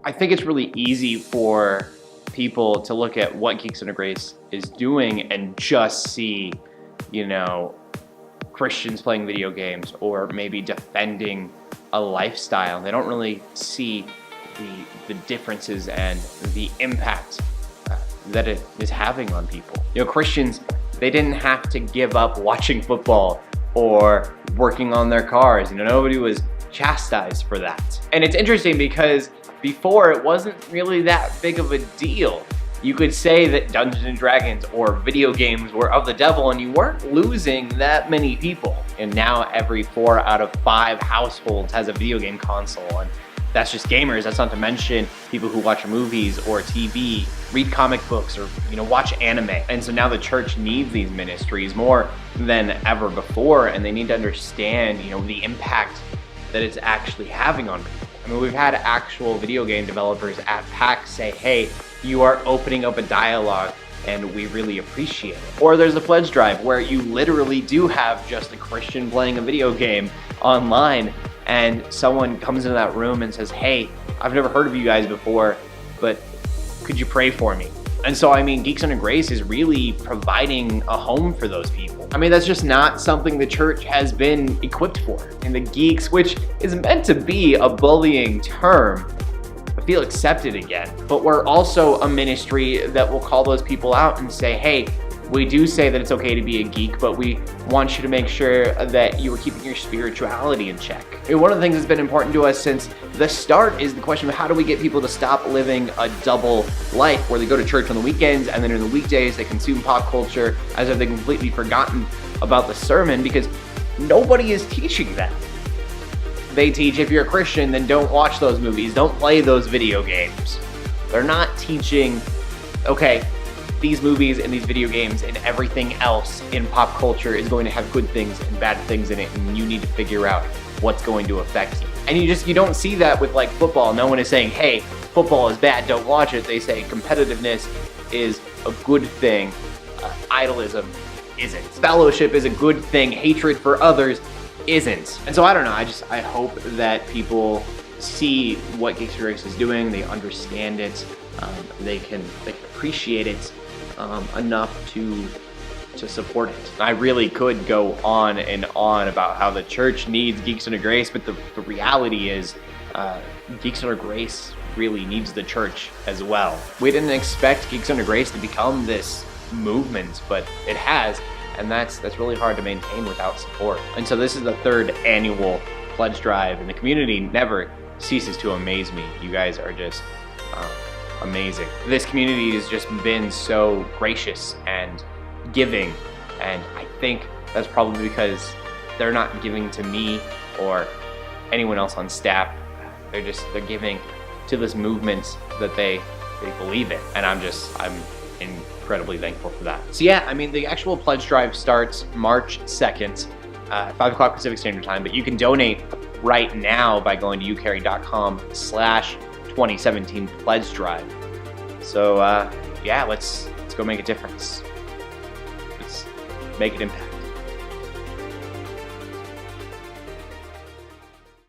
I think it's really easy for people to look at what Geeks Under Grace is doing and just see, you know, Christians playing video games or maybe defending a lifestyle. They don't really see the differences and the impact that it is having on people. You know, Christians, they didn't have to give up watching football or working on their cars. You know, nobody was chastised for that. And it's interesting because before it wasn't really that big of a deal. You could say that Dungeons and Dragons or video games were of the devil and you weren't losing that many people. And now every 4 out of 5 households has a video game console, and that's just gamers. That's not to mention people who watch movies or TV, read comic books, or, you know, watch anime. And so now the church needs these ministries more than ever before, and they need to understand, you know, the impact that it's actually having on people. I mean, we've had actual video game developers at PAX say, hey, you are opening up a dialogue and we really appreciate it. Or there's a pledge drive where you literally do have just a Christian playing a video game online, and someone comes into that room and says, hey, I've never heard of you guys before, but could you pray for me? And so, I mean, Geeks Under Grace is really providing a home for those people. I mean, that's just not something the church has been equipped for. And the geeks, which is meant to be a bullying term, feel accepted again. But we're also a ministry that will call those people out and say, hey, we do say that it's okay to be a geek, but we want you to make sure that you are keeping your spirituality in check. And one of the things that's been important to us since the start is the question of how do we get people to stop living a double life where they go to church on the weekends and then in the weekdays they consume pop culture as if they've completely forgotten about the sermon, because nobody is teaching that. They teach, if you're a Christian, then don't watch those movies, don't play those video games. They're not teaching, okay, these movies and these video games and everything else in pop culture is going to have good things and bad things in it, and you need to figure out what's going to affect you. And you don't see that with like football. No one is saying, hey, football is bad, don't watch it. They say competitiveness is a good thing, idolism isn't. Fellowship is a good thing, hatred for others isn't. And so I don't know, I hope that people see what Geeks Under Grace is doing, they understand it, they can appreciate it enough to support it. I really could go on and on about how the church needs Geeks Under Grace, but the reality is Geeks Under Grace really needs the church as well. We didn't expect Geeks Under Grace to become this movement, but it has, and that's really hard to maintain without support. And so this is the 3rd annual pledge drive, and the community never ceases to amaze me. You guys are just amazing. This community has just been so gracious and giving, and I think that's probably because they're not giving to me or anyone else on staff. They're giving to this movement that they believe in, and I'm incredibly thankful for that. So yeah, I mean, the actual pledge drive starts March 2nd, 5 o'clock Pacific Standard Time, but you can donate right now by going to youcarry.com/2017 pledge drive. So yeah, let's go make a difference. Let's make an impact.